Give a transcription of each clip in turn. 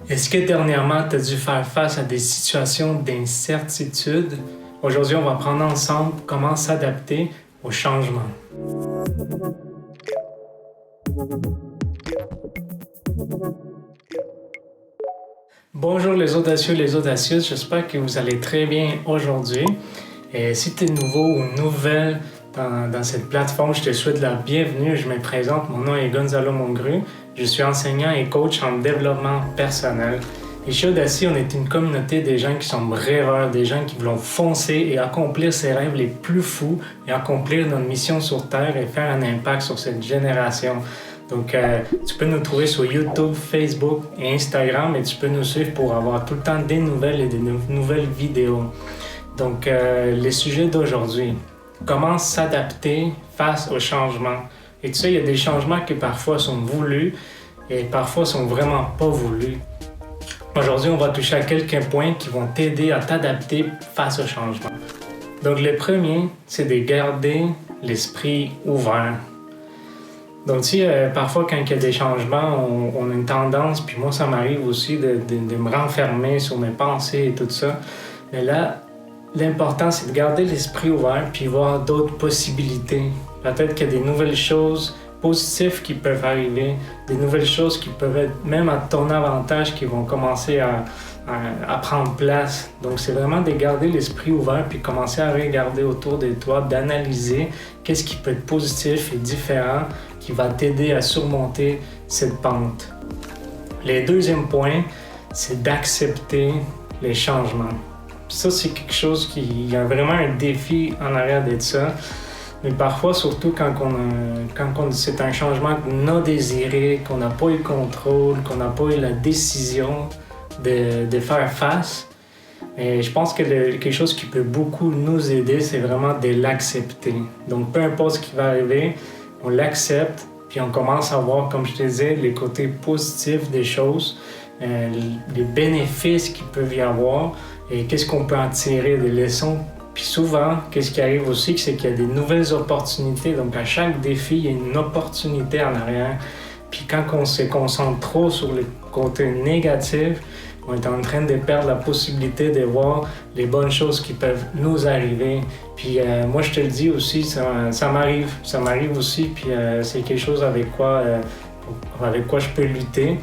Est-ce que dernièrement, tu as dû faire face à des situations d'incertitude? Aujourd'hui, on va prendre ensemble comment s'adapter au changement. Bonjour les audacieux, les audacieuses, j'espère que vous allez très bien aujourd'hui. Et si tu es nouveau ou nouvelle dans cette plateforme, je te souhaite la bienvenue. Je me présente, mon nom est Gonzalo Mongru. Je suis enseignant et coach en développement personnel. Et chez Audacy, on est une communauté des gens qui sont rêveurs, des gens qui veulent foncer et accomplir ses rêves les plus fous et accomplir notre mission sur Terre et faire un impact sur cette génération. Donc, tu peux nous trouver sur YouTube, Facebook et Instagram et tu peux nous suivre pour avoir tout le temps des nouvelles et des nouvelles vidéos. Donc, les sujets d'aujourd'hui. Comment s'adapter face au changement? Et tu sais, il y a des changements qui parfois sont voulus et parfois sont vraiment pas voulus. Aujourd'hui, on va toucher à quelques points qui vont t'aider à t'adapter face au changement. Donc, le premier, c'est de garder l'esprit ouvert. Donc, tu sais, parfois, quand il y a des changements, on a une tendance, puis moi, ça m'arrive aussi de me renfermer sur mes pensées et tout ça. Mais là, l'important, c'est de garder l'esprit ouvert, puis voir d'autres possibilités. Peut-être qu'il y a des nouvelles choses positives qui peuvent arriver, des nouvelles choses qui peuvent être même à ton avantage, qui vont commencer à prendre place. Donc, c'est vraiment de garder l'esprit ouvert, puis commencer à regarder autour de toi, d'analyser qu'est-ce qui peut être positif et différent, qui va t'aider à surmonter cette pente. Le deuxième point, c'est d'accepter les changements. Ça, c'est quelque chose il y a vraiment un défi en arrière de ça. Mais parfois, surtout quand c'est un changement non désiré, qu'on n'a pas eu le contrôle, qu'on n'a pas eu la décision de faire face, et je pense que quelque chose qui peut beaucoup nous aider, c'est vraiment de l'accepter. Donc, peu importe ce qui va arriver, on l'accepte, puis on commence à voir, comme je te disais, les côtés positifs des choses, les bénéfices qu'il peut y avoir, et qu'est-ce qu'on peut en tirer des leçons. Puis souvent, qu'est-ce qui arrive aussi, c'est qu'il y a des nouvelles opportunités. Donc, à chaque défi, il y a une opportunité en arrière. Puis quand on se concentre trop sur le côté négatif, on est en train de perdre la possibilité de voir les bonnes choses qui peuvent nous arriver. Puis moi, je te le dis aussi, ça m'arrive aussi. Puis c'est quelque chose avec quoi je peux lutter.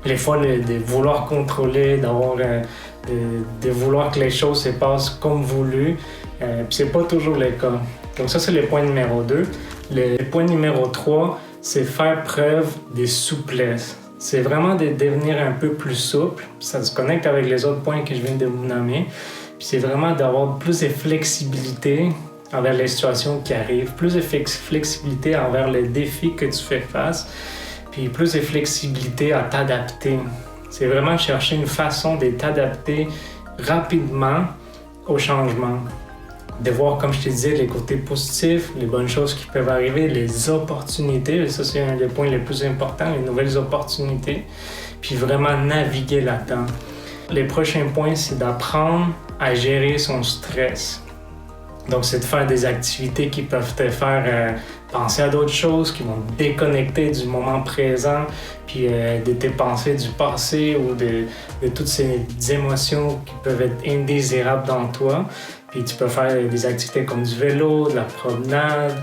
Les fois, de vouloir contrôler, de vouloir que les choses se passent comme voulu, puis c'est pas toujours le cas. Donc ça, c'est le point numéro 2. Le point numéro 3, c'est faire preuve de souplesse. C'est vraiment de devenir un peu plus souple. Ça se connecte avec les autres points que je viens de vous nommer. Puis c'est vraiment d'avoir plus de flexibilité envers les situations qui arrivent, plus de flexibilité envers les défis que tu fais face, puis plus de flexibilité à t'adapter. C'est vraiment de chercher une façon de t'adapter rapidement au changement. De voir, comme je te disais, les côtés positifs, les bonnes choses qui peuvent arriver, les opportunités. Et ça, c'est un des points les plus importants, les nouvelles opportunités. Puis vraiment naviguer là-dedans. Les prochains points, c'est d'apprendre à gérer son stress. Donc, c'est de faire des activités qui peuvent te faire penser à d'autres choses, qui vont te déconnecter du moment présent, puis de tes pensées du passé ou de toutes ces émotions qui peuvent être indésirables dans toi. Puis tu peux faire des activités comme du vélo, de la promenade,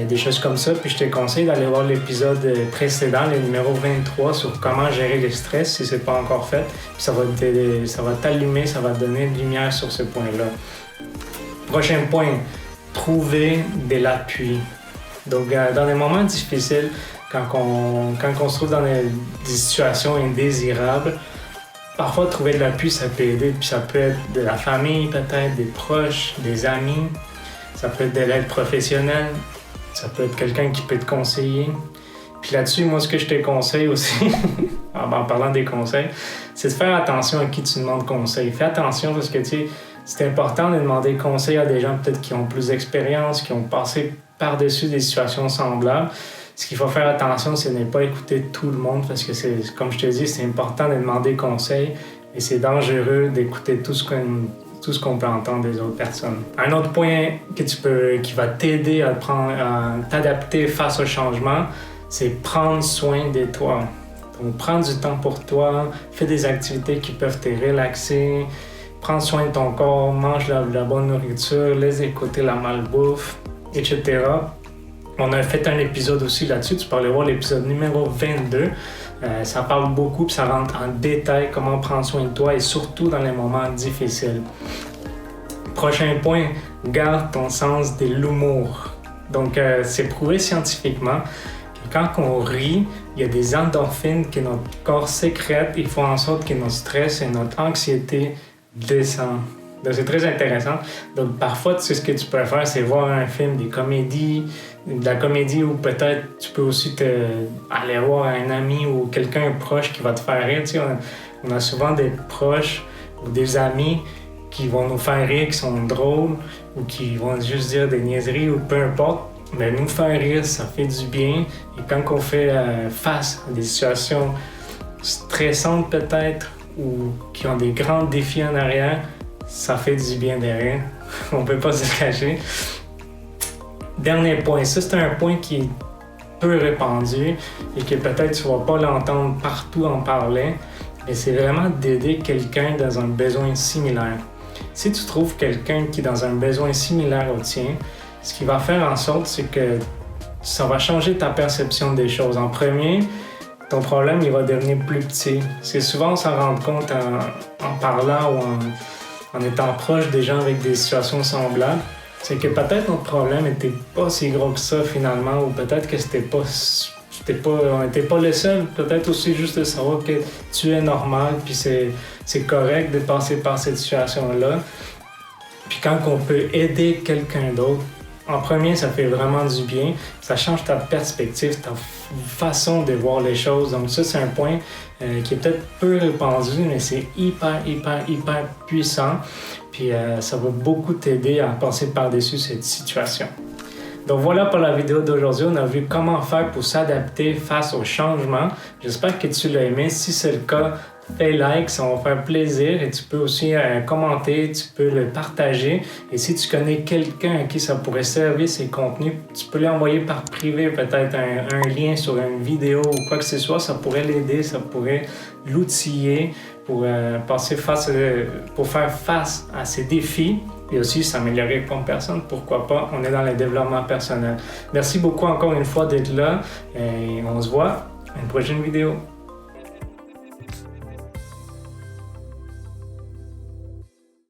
des choses comme ça. Puis je te conseille d'aller voir l'épisode précédent, le numéro 23, sur comment gérer le stress si ce n'est pas encore fait. Puis ça va t'allumer, ça va te donner une lumière sur ce point-là. Prochain point, trouver de l'appui. Donc, dans des moments difficiles, quand on se trouve dans des situations indésirables, parfois trouver de l'appui, ça peut aider. Puis ça peut être de la famille, peut-être, des proches, des amis. Ça peut être de l'aide professionnelle. Ça peut être quelqu'un qui peut te conseiller. Puis là-dessus, moi, ce que je te conseille aussi, en parlant des conseils, c'est de faire attention à qui tu demandes conseil. Fais attention parce que, tu sais, c'est important de demander conseil à des gens peut-être qui ont plus d'expérience, qui ont passé par-dessus des situations semblables. Ce qu'il faut faire attention, c'est de ne pas écouter tout le monde parce que, comme je te dis, c'est important de demander conseil et c'est dangereux d'écouter tout ce qu'on peut entendre des autres personnes. Un autre point qui va t'aider à t'adapter face au changement, c'est prendre soin de toi. Donc, prends du temps pour toi, fais des activités qui peuvent te relaxer, prends soin de ton corps, mange de la bonne nourriture, laisse écouter la malbouffe, etc. On a fait un épisode aussi là-dessus, tu peux aller voir l'épisode numéro 22. Ça parle beaucoup, puis ça rentre en détail comment prendre soin de toi et surtout dans les moments difficiles. Prochain point, garde ton sens de l'humour. Donc, c'est prouvé scientifiquement que quand on rit, il y a des endorphines que notre corps sécrète et font en sorte que notre stress et notre anxiété descendent. Donc, c'est très intéressant. Donc, parfois, tu sais, ce que tu peux faire, c'est voir un film, de la comédie ou peut-être tu peux aussi aller voir un ami ou quelqu'un proche qui va te faire rire. Tu sais, on a souvent des proches ou des amis qui vont nous faire rire, qui sont drôles ou qui vont juste dire des niaiseries ou peu importe. Mais nous faire rire, ça fait du bien. Et quand on fait face à des situations stressantes peut-être ou qui ont des grands défis en arrière, ça fait du bien derrière. On ne peut pas se le cacher. Dernier point, ça c'est un point qui est peu répandu et que peut-être tu ne vas pas l'entendre partout en parler, mais c'est vraiment d'aider quelqu'un dans un besoin similaire. Si tu trouves quelqu'un qui est dans un besoin similaire au tien, ce qui va faire en sorte, c'est que ça va changer ta perception des choses. En premier, ton problème il va devenir plus petit. C'est souvent on s'en rend compte en parlant ou en étant proche des gens avec des situations semblables. C'est que peut-être notre problème n'était pas si gros que ça finalement, ou peut-être que on n'était pas le seul. Peut-être aussi juste de savoir que tu es normal, puis c'est correct de passer par cette situation-là. Puis quand on peut aider quelqu'un d'autre, en premier, ça fait vraiment du bien. Ça change ta perspective, ta façon de voir les choses. Donc ça, c'est un point qui est peut-être peu répandu, mais c'est hyper puissant. Puis ça va beaucoup t'aider à passer par-dessus cette situation. Donc voilà pour la vidéo d'aujourd'hui. On a vu comment faire pour s'adapter face au changement. J'espère que tu l'as aimé. Si c'est le cas, fais like, ça va faire plaisir. Et tu peux aussi commenter, tu peux le partager. Et si tu connais quelqu'un à qui ça pourrait servir ces contenus, tu peux lui envoyer par privé peut-être un lien sur une vidéo ou quoi que ce soit. Ça pourrait l'aider, ça pourrait l'outiller pour faire face à ces défis et aussi s'améliorer comme personne. Pourquoi pas? On est dans le développement personnel. Merci beaucoup encore une fois d'être là et on se voit à une prochaine vidéo.